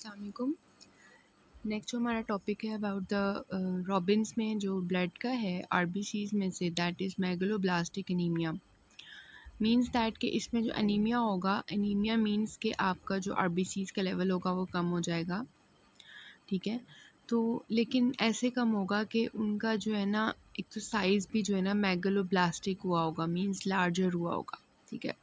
अस्सलाम वालेकुम। नेक्स्ट जो हमारा टॉपिक है अबाउट द रॉबिन्स में जो ब्लड का है आरबीसीज में say that is megaloblastic anaemia. Means that कि इसमें जो एनीमिया होगा, एनीमिया मींस कि आपका जो आरबीसीज का लेवल होगा वो कम हो जाएगा, ठीक है। तो लेकिन ऐसे कम होगा कि उनका जो है ना एक तो साइज़ भी जो है ना मेगलोब्लास्टिक हुआ होगा, मींस लार्जर हुआ होगा, ठीक है।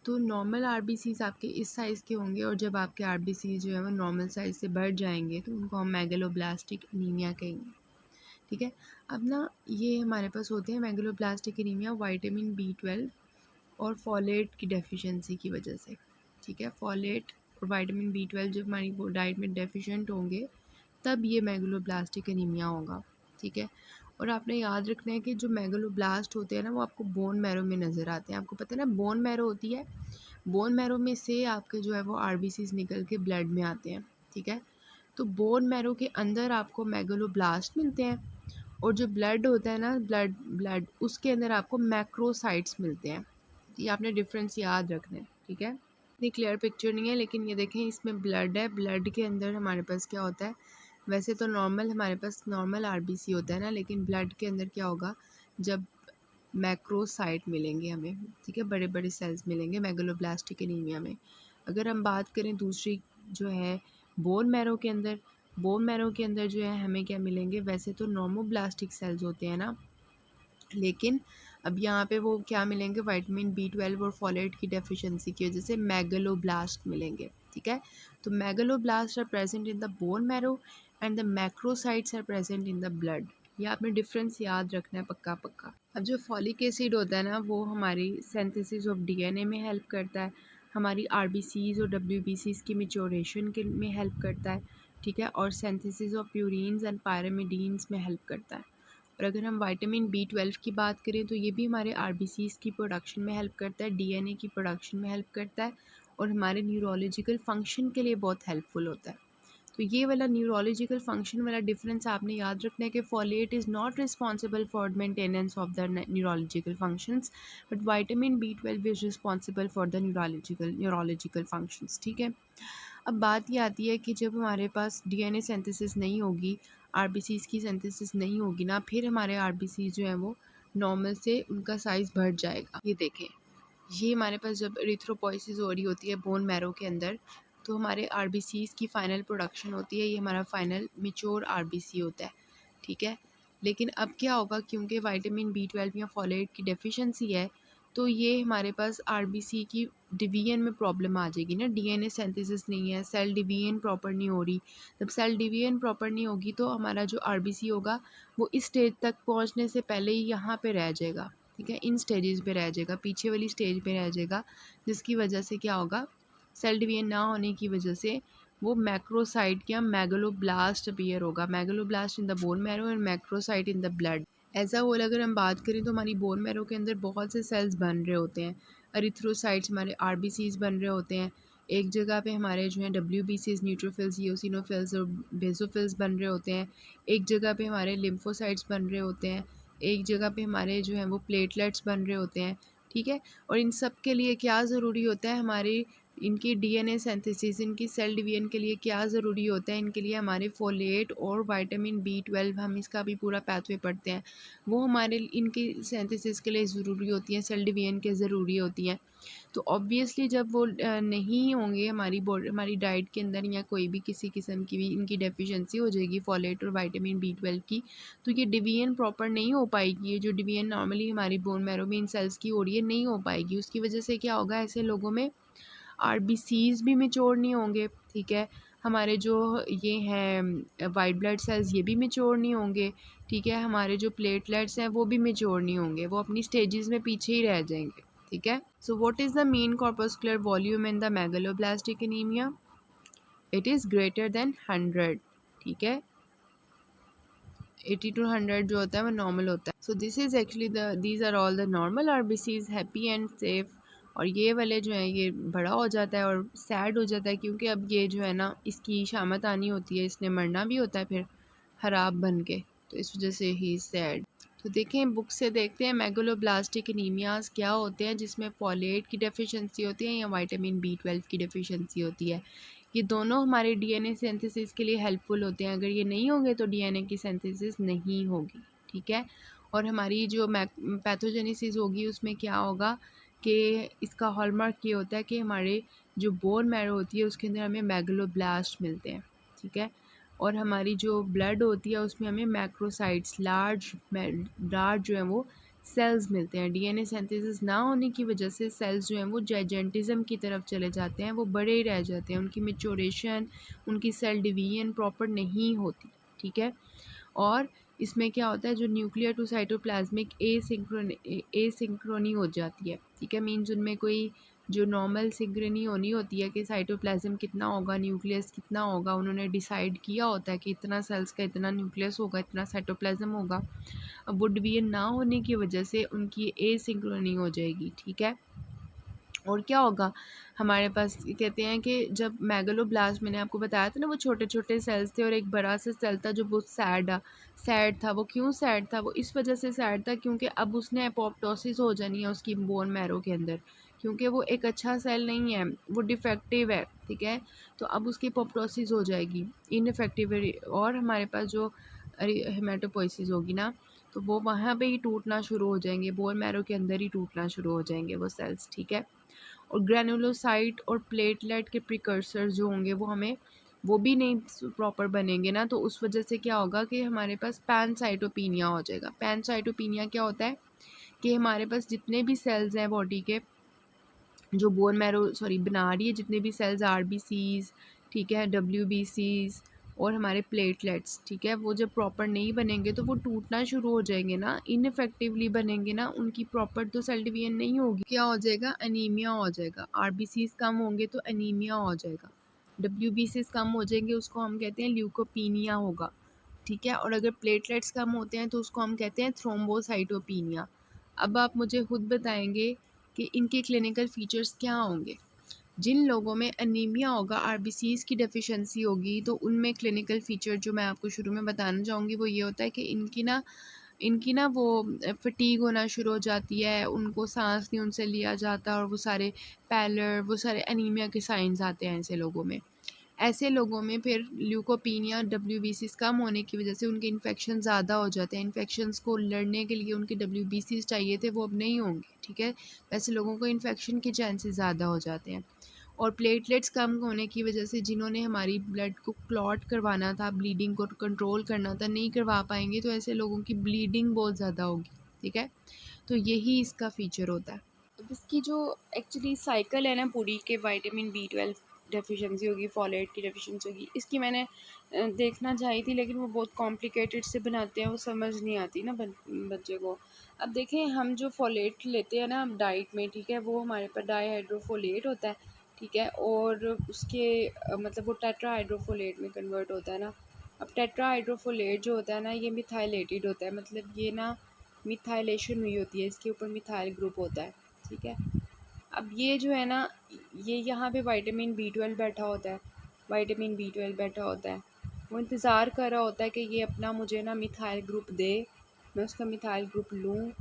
तो नॉर्मल आरबीसीज़ आपके इस साइज़ के होंगे और जब आपके आरबीसीज़ जो है वो नॉर्मल साइज़ से बढ़ जाएंगे तो उनको हम मेगलोब्लास्टिक एनीमिया कहेंगे, ठीक है। अब ना ये हमारे पास होते हैं मेगलोब्लास्टिक एनीमिया विटामिन B12 और फॉलेट की डेफिशिएंसी की वजह से, ठीक है। फॉलेट और विटामिन B12 जब हमारी डाइट में डेफिशिएंट होंगे तब ये मेगलोब्लास्टिक एनीमिया होगा, ठीक है। और आपने याद रखना है कि जो मेगलोब्लास्ट होते हैं ना वो आपको बोन मैरो में नज़र आते हैं। आपको पता है ना बोन मैरो होती है, बोन मैरो में से आपके जो है वो आरबीसीज निकल के ब्लड में आते हैं, ठीक है। तो बोन मैरो के अंदर आपको मेगलोब्लास्ट मिलते हैं और जो ब्लड होता है ना ब्लड ब्लड उसके अंदर आपको मैक्रोसाइट्स मिलते हैं। ये आपने डिफरेंस याद रखना है, ठीक है। इतनी क्लियर पिक्चर नहीं है लेकिन ये देखें इसमें ब्लड है, ब्लड के अंदर हमारे पास क्या होता है, वैसे तो नॉर्मल हमारे पास नॉर्मल आरबीसी होता है ना, लेकिन ब्लड के अंदर क्या होगा जब मैक्रोसाइट मिलेंगे हमें, ठीक है, बड़े बड़े सेल्स मिलेंगे मेगलोब्लास्टिक एनीमिया में। अगर हम बात करें दूसरी जो है बोन मैरो के अंदर, बोन मैरो के अंदर जो है हमें क्या मिलेंगे, वैसे तो नॉर्मोब्लास्टिक सेल्स होते हैं ना, लेकिन अब यहाँ पे वो क्या मिलेंगे, विटामिन B12 और फॉलेट की डेफिशिएंसी की वजह से मेगलोब्लास्ट मिलेंगे, ठीक है। तो megaloblast are present in the bone marrow and the macrocytes are present in the blood. ये आपने डिफरेंस याद रखना है पक्का पक्का। अब जो फॉलिक एसिड होता है ना वो हमारी सिंथेसिस ऑफ डीएनए में हेल्प करता है, हमारी आरबीसीज और डब्ल्यूबीसीज की मेच्योरेशन के में हेल्प करता है, ठीक है, और synthesis of purines and pyrimidines में हेल्प करता है। और अगर हम विटामिन B12 की बात करें तो ये भी हमारे आरबीसीज़ की प्रोडक्शन में हेल्प करता है, डीएनए की प्रोडक्शन में हेल्प करता है और हमारे न्यूरोलॉजिकल फंक्शन के लिए बहुत हेल्पफुल होता है। तो ये वाला न्यूरोलॉजिकल फंक्शन वाला डिफरेंस आपने याद रखना है कि folate is not responsible for maintenance of the neurological functions but vitamin B12 is responsible for the neurological functions, ठीक है। अब बात ये आती है कि जब हमारे पास डीएनए सिंथेसिस नहीं होगी, आरबीसीज़ की सिंथेसिस नहीं होगी ना, फिर हमारे आरबीसीज़ जो हैं वो नॉर्मल से उनका साइज़ बढ़ जाएगा। ये देखें, ये हमारे पास जब एरिथ्रोपोइसिस हो रही होती है बोन मैरो के अंदर तो हमारे आरबीसीज़ की फ़ाइनल प्रोडक्शन होती है, ये हमारा फ़ाइनल मैच्योर आरबीसी होता है, ठीक है। लेकिन अब क्या होगा, क्योंकि विटामिन B12 या फॉलेट की डेफिशिएंसी है तो ये हमारे पास आरबीसी की डिवीजन में प्रॉब्लम आ जाएगी ना, डीएनए सिंथेसिस नहीं है, सेल डिवीजन प्रॉपर नहीं हो रही। जब सेल डिवीजन प्रॉपर नहीं होगी तो हमारा जो आरबीसी होगा वो इस स्टेज तक पहुंचने से पहले ही यहाँ पे रह जाएगा, ठीक है, इन स्टेजेस पे रह जाएगा, पीछे वाली स्टेज पे रह जाएगा, जिसकी वजह से क्या होगा, सेल डिवीजन ना होने की वजह से वो मैक्रोसाइट या मेगलोब्लास्ट अपीयर होगा, megaloblast in the bone marrow and macrocyte in the blood. As a whole अगर हम बात करें तो हमारी बोन मैरो के अंदर बहुत से सेल्स बन रहे होते हैं, एरिथ्रोसाइट्स हमारे आरबीसीज बन रहे होते हैं, एक जगह पे हमारे जो हैं डब्ल्यूबीसीज न्यूट्रोफिल्स ईओसिनोफिल्स और बेसोफिल्स बन रहे होते हैं, एक जगह पे हमारे लिम्फोसाइट्स बन रहे होते हैं, एक जगह पे हमारे जो हैं वो प्लेटलेट्स बन रहे होते हैं, ठीक है। और इन सब के लिए क्या ज़रूरी होता है, हमारी इनकी डीएनए सिंथेसिस, इनकी सेल डिवीजन के लिए क्या ज़रूरी होता है, इनके लिए हमारे फोलेट और विटामिन B12, हम इसका भी पूरा पैथवे पढ़ते हैं, वो हमारे इनकी सिंथेसिस के लिए ज़रूरी होती हैं, सेल डिवीजन के ज़रूरी होती हैं। तो ऑब्वियसली जब वो नहीं होंगे हमारी डाइट के अंदर या कोई भी किसी किस्म की भी इनकी डेफिशिएंसी हो जाएगी फॉलेट और विटामिन B12 की, तो ये डिवीजन प्रॉपर नहीं हो पाएगी, ये जो डिवीजन नॉर्मली हमारी बोन मैरो में इन सेल्स की हो रही है नहीं हो पाएगी। उसकी वजह से क्या होगा, ऐसे लोगों में आरबीसीज भी मैच्योर नहीं होंगे, ठीक है, हमारे जो ये हैं वाइट ब्लड सेल्स ये भी मैच्योर नहीं होंगे, ठीक है, हमारे जो प्लेटलेट्स हैं वो भी मैच्योर नहीं होंगे, वो अपनी स्टेजेस में पीछे ही रह जाएंगे, ठीक है। So what is the main corpuscular volume in the megaloblastic anaemia, it is greater than 100, ठीक है, 80 to 100 जो होता है वो नॉर्मल होता है। So this is actually these are all the normal RBCs, happy and safe. और ये वाले जो है ये बड़ा हो जाता है और सैड हो जाता है, क्योंकि अब ये जो है ना इसकी शामत आनी होती है, इसने मरना भी होता है फिर ख़राब बन के, तो इस वजह से ही सैड। तो देखें बुक से देखते हैं मेगलोब्लास्टिक एनीमियाज क्या होते हैं, जिसमें फॉलेट की डेफिशिएंसी होती है या विटामिन B12 की डेफिशिएंसी होती है। ये दोनों हमारे डीएनए सिंथेसिस के लिए हेल्पफुल होते हैं। अगर ये नहीं होंगे तो डीएनए की सिंथेसिस नहीं होगी, ठीक है। और हमारी जो पैथोजेनेसिस होगी उसमें क्या होगा कि इसका हॉलमार्क ये होता है कि हमारे जो बोन मैरो होती है उसके अंदर हमें मैगलोब्लास्ट मिलते हैं, ठीक है। और हमारी जो ब्लड होती है उसमें हमें मैक्रोसाइट्स लार्ज जो है वो सेल्स मिलते हैं। डीएनए सिंथेसिस ना होने की वजह से सेल्स जो हैं वो जाइजेंटिज्म की तरफ चले जाते हैं, वो बड़े ही रह जाते हैं, उनकी मैच्योरेशन, उनकी सेल डिवीजन प्रॉपर नहीं होती, ठीक है। और इसमें क्या होता है, जो न्यूक्लियर टू साइटोप्लाज्मिक एसिंक्रोनी हो जाती है, ठीक है। मीन्स उनमें कोई जो नॉर्मल सिंक्रोनी होनी होती है कि साइटोप्लाज्म कितना होगा, न्यूक्लियस कितना होगा, उन्होंने डिसाइड किया होता है कि इतना सेल्स का इतना न्यूक्लियस होगा, इतना साइटोप्लाज्म होगा। अब वो डिवीजन ना होने की वजह से उनकी एसिंक्रोनी हो जाएगी, ठीक है। और क्या होगा हमारे पास, कहते हैं कि जब मैगलोब्लास्ट, मैंने आपको बताया था ना, वो छोटे छोटे सेल्स थे और एक बड़ा सा सेल था जो बहुत सैड था। वो क्यों सैड था? वो इस वजह से सैड था क्योंकि अब उसने एपोप्टोसिस हो जानी है उसकी बोन मैरो के अंदर, क्योंकि वो एक अच्छा सेल नहीं है, वो डिफेक्टिव है, ठीक है। तो अब उसकी एपोप्टोसिस हो जाएगी, इनफेक्टिव। और हमारे पास जो हेमेटोपोइसिस होगी ना, तो वो वहाँ पे ही टूटना शुरू हो जाएंगे, बोन मैरो के अंदर ही टूटना शुरू हो जाएंगे वो सेल्स, ठीक है। और ग्रैनुलोसाइट और प्लेटलेट के प्रिकर्सर जो होंगे वो भी नहीं प्रॉपर बनेंगे ना, तो उस वजह से क्या होगा कि हमारे पास पैनसाइटोपिनिया हो जाएगा। पैनसाइटोपिनिया क्या होता है कि हमारे पास जितने भी सेल्स हैं बॉडी के, जो बोन मैरो बना रही है, जितने भी सेल्स आरबीसीज, ठीक है, डब्ल्यूबीसीज और हमारे प्लेटलेट्स, ठीक है, वो जब प्रॉपर नहीं बनेंगे तो वो टूटना शुरू हो जाएंगे ना, इनफेक्टिवली बनेंगे ना, उनकी प्रॉपर तो सेल डिवीजन नहीं होगी, क्या हो जाएगा, अनीमिया हो जाएगा। आरबीसीज कम होंगे तो अनीमिया हो जाएगा, डब्ल्यूबीसीज कम हो जाएंगे उसको हम कहते हैं ल्यूकोपीनिया होगा, ठीक है। और अगर प्लेटलेट्स कम होते हैं तो उसको हम कहते हैं थ्रोम्बोसाइटोपिनिया। अब आप मुझे खुद बताएंगे कि इनके क्लिनिकल फीचर्स क्या होंगे। जिन लोगों में अनीमिया होगा, आरबीसीज की डेफिशिएंसी होगी, तो उनमें क्लिनिकल फीचर जो मैं आपको शुरू में बताना चाहूँगी वो ये होता है कि इनकी ना वो फटीग होना शुरू हो जाती है, उनको सांस नहीं उनसे लिया जाता, और वो सारे पैलर, वो सारे अनीमिया के साइंस आते हैं ऐसे लोगों में। ऐसे लोगों में फिर ल्यूकोपीनिया, डब्ल्यूबीसीज कम होने की वजह से उनके इन्फेक्शन ज़्यादा हो जाते हैं। इन्फेक्शंस को लड़ने के लिए उनके डब्ल्यूबीसीज चाहिए थे, वो अब नहीं होंगे, ठीक है। वैसे लोगों को इन्फेक्शन के चांसेस ज़्यादा हो जाते हैं। और प्लेटलेट्स कम होने की वजह से जिन्होंने हमारी ब्लड को क्लॉट करवाना था, ब्लीडिंग को कंट्रोल करना था, नहीं करवा पाएंगे, तो ऐसे लोगों की ब्लीडिंग बहुत ज़्यादा होगी, ठीक है। तो यही इसका फ़ीचर होता है। अब इसकी जो एक्चुअली साइकिल है ना पूरी, के विटामिन B12 डेफिशिएंसी होगी, फॉलेट की डेफिशिएंसी होगी, इसकी मैंने देखना चाही थी, लेकिन वो बहुत कॉम्प्लिकेटेड से बनाते हैं, वो समझ नहीं आती ना बच्चे को। अब देखें, हम जो फॉलेट लेते हैं ना डाइट में, ठीक है, वो हमारे पास डाईहाइड्रोफोलेट होता है, ठीक है। और उसके मतलब वो टेट्राहाइड्रोफोलेट में कन्वर्ट होता है ना। अब टेट्राहाइड्रोफोलेट जो होता है ना, ये मिथाइलेटेड होता है, मतलब ये ना मिथाइलेशन हुई होती है, इसके ऊपर मिथाइल ग्रुप होता है, ठीक है। अब ये जो है ना, ये यहाँ पे विटामिन B12 बैठा होता है, विटामिन B12 बैठा होता है, वो इंतज़ार कर रहा होता है कि ये अपना मुझे ना मिथाइल ग्रुप दे, मैं उसका मिथाइल ग्रुप लूँ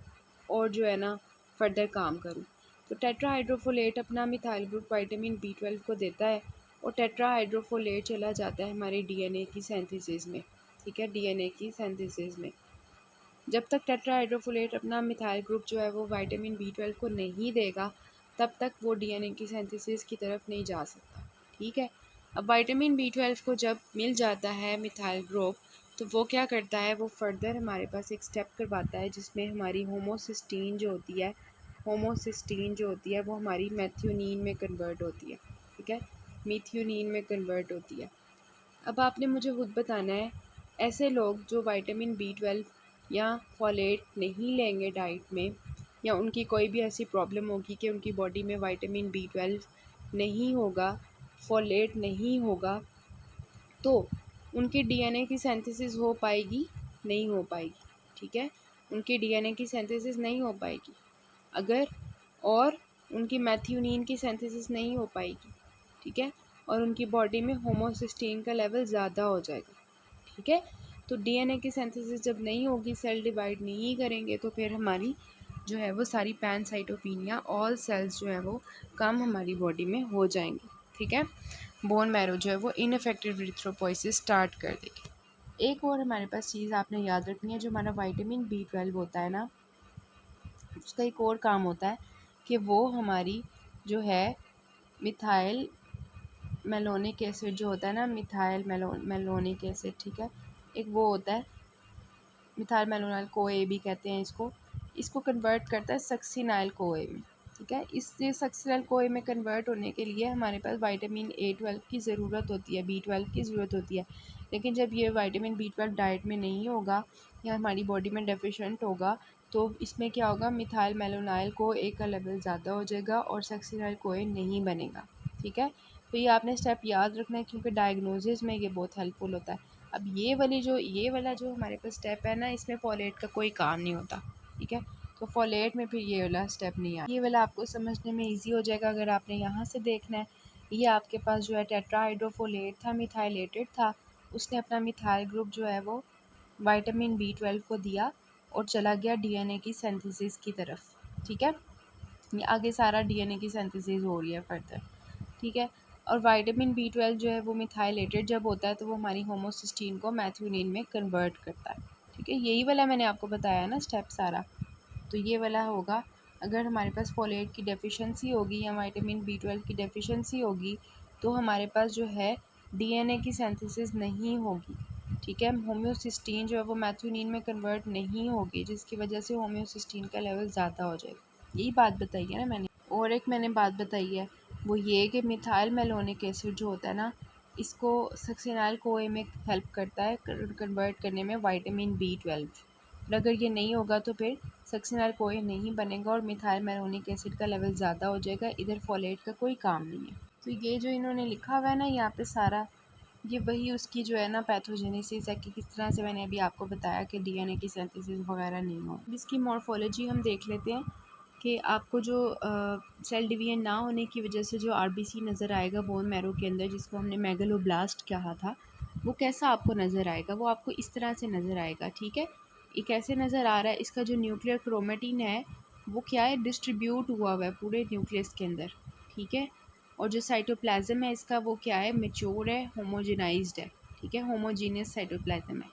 और जो है ना फर्दर काम करूँ। तो टेट्राहाइड्रोफोलेट अपना मिथाइल ग्रुप विटामिन B12 को देता है, और टेट्राहाइड्रोफोलेट चला जाता है हमारे DNA की सिंथेसिस में, ठीक है, DNA की सिंथेसिस में। जब तक टेट्राहाइड्रोफोलेट अपना मिथाइल ग्रुप जो है वो विटामिन B12 को नहीं देगा, तब तक वो DNA की सिंथेसिस की तरफ नहीं जा सकता, ठीक है। अब विटामिन B12 को जब मिल जाता है मिथाइल ग्रुप, तो वो क्या करता है, वो फर्दर हमारे पास एक स्टेप करवाता है जिसमें हमारी होमोसिस्टीन जो होती है, वो हमारी मेथियोनीन में कन्वर्ट होती है, ठीक है, मीथियोनीन में कन्वर्ट होती है। अब आपने मुझे खुद बताना है, ऐसे लोग जो विटामिन B12 या फॉलेट नहीं लेंगे डाइट में, या उनकी कोई भी ऐसी प्रॉब्लम होगी कि उनकी बॉडी में विटामिन B12 नहीं होगा, फॉलेट नहीं होगा, तो उनके DNA की सिंथेसिस हो पाएगी, नहीं हो पाएगी, ठीक है, उनकी DNA की सिंथेसिस नहीं हो पाएगी अगर, और उनकी मेथियोनीन की सिंथेसिस नहीं हो पाएगी, ठीक है, और उनकी बॉडी में होमोसिस्टीन का लेवल ज़्यादा हो जाएगा, ठीक है। तो DNA की सिंथेसिस जब नहीं होगी, सेल डिवाइड नहीं करेंगे, तो फिर हमारी जो है वो सारी पैनसाइटोपिनिया, ऑल सेल्स जो है वो कम हमारी बॉडी में हो जाएंगे, ठीक है। बोन मैरो जो है वो इनफेक्टिव एरिथ्रोपोइसिस स्टार्ट कर देगी। एक और हमारे पास चीज़ आपने याद रखनी है, जो हमारा विटामिन B12 होता है ना, उसका एक और काम होता है कि वो हमारी जो है मिथाइल मेलोनिक एसिड जो होता है ना, मिथाइल मेलोनिक एसिड, ठीक है, एक वो होता है मिथाइल मेलोनाइल कोए भी कहते हैं इसको, इसको कन्वर्ट करता है सक्सिनाइल कोए में, ठीक है। इससे सक्सिनाइल कोए में कन्वर्ट होने के लिए हमारे पास विटामिन A12 की ज़रूरत होती है, B12 की ज़रूरत होती है। लेकिन जब ये विटामिन B12 डाइट में नहीं होगा या हमारी बॉडी में डेफिशिएंट होगा, तो इसमें क्या होगा, मिथाइल मेलोनाइल को एक का लेवल ज़्यादा हो जाएगा और सक्सिनाइल कोए नहीं बनेगा, ठीक है। तो ये आपने स्टेप याद रखना है, क्योंकि डायग्नोसिस में ये बहुत हेल्पफुल होता है। अब ये वाला जो हमारे पास स्टेप है ना, इसमें फॉलेट का कोई काम नहीं होता, ठीक है। तो फॉलेट में फिर ये वाला स्टेप नहीं है, ये वाला आपको समझने में इजी हो जाएगा अगर आपने यहाँ से देखना है। ये आपके पास जो है टेट्राहाइड्रोफोलेट था, मिथाइलेटेड था, उसने अपना मिथाइल ग्रुप जो है वो विटामिन B12 को दिया और चला गया DNA की सिंथेसिस की तरफ, ठीक है। ये आगे सारा DNA की सिंथेसिस हो रही है फर्दर, ठीक है। और विटामिन B12 जो है वो मिथाइलेटेड जब होता है तो वो हमारी होमोसिस्टीन को मैथ्यूनिन में कन्वर्ट करता है, ठीक है। यही वाला मैंने आपको बताया ना स्टेप सारा, तो ये वाला होगा। अगर हमारे पास फोलेट की डेफिशिएंसी होगी या विटामिन B12 की डेफिशिएंसी होगी, तो हमारे पास जो है DNA की सिंथेसिस नहीं होगी, ठीक है। होम्योसिस्टीन जो है वो मैथ्यूनिन में कन्वर्ट नहीं होगी, जिसकी वजह से होम्योसिस्टीन का लेवल ज़्यादा हो जाएगा। यही बात बताई है ना मैंने। और एक मैंने बात बताई है वो ये कि मिथाइल मेलोनिक एसिड जो होता है ना, इसको सक्सिनाइल कोए में हेल्प करता है कन्वर्ट करने में विटामिन B12। और अगर ये नहीं होगा तो फिर सक्सिनाइल कोए नहीं बनेगा और मिथाइल मेलोनिक एसिड का लेवल ज़्यादा हो जाएगा, इधर फोलेट का कोई काम नहीं है। तो ये जो इन्होंने लिखा हुआ है ना यहाँ पे सारा, ये वही उसकी जो है ना पैथोजेनेसिस है कि किस तरह से मैंने अभी आपको बताया कि DNA की सिंथेसिस वगैरह नहीं हो। इसकी मॉर्फोलॉजी हम देख लेते हैं कि आपको जो सेल डिवीजन ना होने की वजह से जो RBC नज़र आएगा बोन मैरो के अंदर, जिसको हमने मेगलोब्लास्ट कहा था, वो कैसा आपको नज़र आएगा, वो आपको इस तरह से नज़र आएगा, ठीक है। ये कैसे नज़र आ रहा है, इसका जो न्यूक्लियर क्रोमेटिन है वो क्या है, डिस्ट्रीब्यूट हुआ हुआ है पूरे न्यूक्लियस के अंदर, ठीक है। और जो साइटोप्लाज्म है इसका वो क्या है, मेच्योर है, होमोजेनाइज्ड है, ठीक है, होमोजीनियस साइटोप्लाज्म है।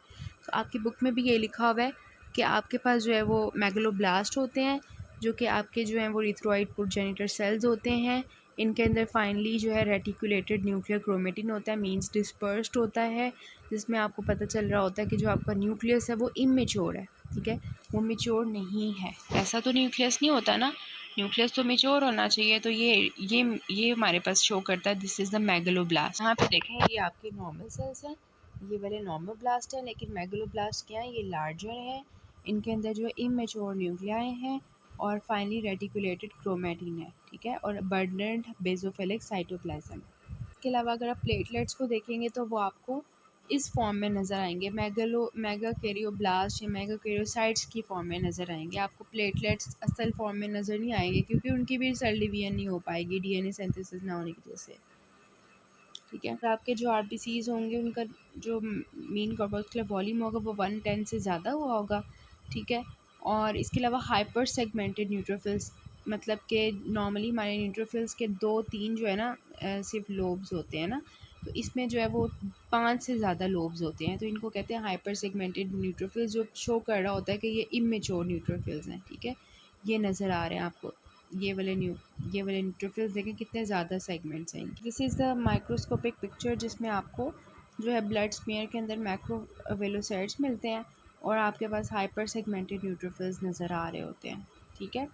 तो आपकी बुक में भी ये लिखा हुआ है कि आपके पास जो है वो मेगलोब्लास्ट होते हैं, जो कि आपके जो हैं वो इरिथ्रोइड प्रोजेनिटर सेल्स होते हैं। इनके अंदर फाइनली जो है रेटिकुलेटेड न्यूक्लियर क्रोमेटिन होता है, मींस डिस्पर्स्ड होता है, जिसमें आपको पता चल रहा होता है कि जो आपका न्यूक्लियस है वो इमेच्योर है, ठीक है, वो मेच्योर नहीं है। ऐसा तो न्यूक्लियस नहीं होता ना, न्यूक्लियस तो मेच्योर होना चाहिए। तो ये हमारे पास शो करता है दिस इज़ द मेगलोब्लास्ट। यहाँ पे देखें ये आपके नॉर्मल सेल्स हैं, ये वाले नॉर्मल ब्लास्ट हैं, लेकिन मेगलोब्लास्ट क्या है, ये लार्जर है, इनके अंदर जो इमेच्योर न्यूक्लियाई हैं और फाइनली रेटिकुलेटेड क्रोमेटिन है, ठीक है, और बर्डन्ड बेसोफिलिक साइटोप्लाज्म। इसके अलावा अगर आप प्लेटलेट्स को देखेंगे तो वो आपको इस फॉर्म में नज़र आएंगे, मेगाकैरियोब्लास्ट या मेगाकैरियोसाइट्स की फॉर्म में नज़र आएंगे। आपको प्लेटलेट्स असल फॉर्म में नज़र नहीं आएंगे, क्योंकि उनकी भी सेल डिवीजन नहीं हो पाएगी DNA सिंथेसिस ना होने की वजह से, ठीक है। और आपके जो RBCs होंगे उनका जो मीन कॉर्पस्कुलर वॉल्यूम होगा वो 110 से ज़्यादा हुआ होगा, ठीक है। और इसके अलावा हाइपर सेगमेंटेड न्यूट्रोफिल्स, मतलब कि नॉर्मली हमारे न्यूट्रोफिल्स के 2-3 जो है ना सिर्फ लोब्स होते हैं ना, तो इसमें जो है वो 5 से ज़्यादा लोब्स होते हैं, तो इनको कहते हैं हाइपर सेगमेंटेड न्यूट्रोफिल्स, जो शो कर रहा होता है कि ये इमेच्योर न्यूट्रोफिल्स हैं, ठीक है। ये नज़र आ रहे हैं आपको, ये वाले न्यूट्रोफिल्स देखें कितने ज़्यादा सेगमेंट्स हैं। This is the microscopic picture, जिसमें आपको जो है ब्लड स्मीयर के अंदर मैक्रोवेलोसाइट्स मिलते हैं और आपके पास हाइपर सेगमेंटेड न्यूट्रोफिल्स नज़र आ रहे होते हैं, ठीक है।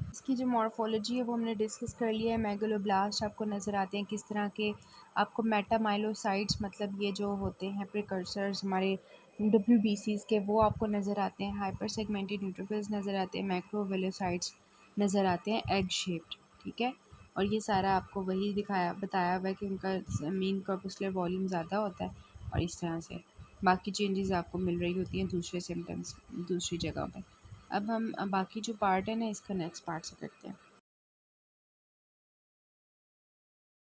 इसकी जो मॉर्फोलॉजी है वो हमने डिस्कस कर लिया है। मेगलोब्लास्ट आपको नज़र आते हैं किस तरह के, आपको मेटामाइलोसाइट्स मतलब ये जो होते हैं प्रिकर्सर्स हमारे WBCs के, वो आपको नज़र आते हैं। हाइपर सेगमेंटेड न्यूट्रोफिल्स नज़र आते हैं, मैक्रोवेलोसाइट्स नज़र आते हैं एग शेप्ड, ठीक है। और ये सारा आपको वही बताया हुआ है कि उनका मीन कॉर्पस्कुलर वॉल्यूम ज़्यादा होता है और इस तरह से बाकी चेंजेस आपको मिल रही होती हैं दूसरे सिम्टम्स दूसरी जगह पर। अब हम बाकी जो पार्ट है ना इसका नेक्स्ट पार्ट से करते हैं।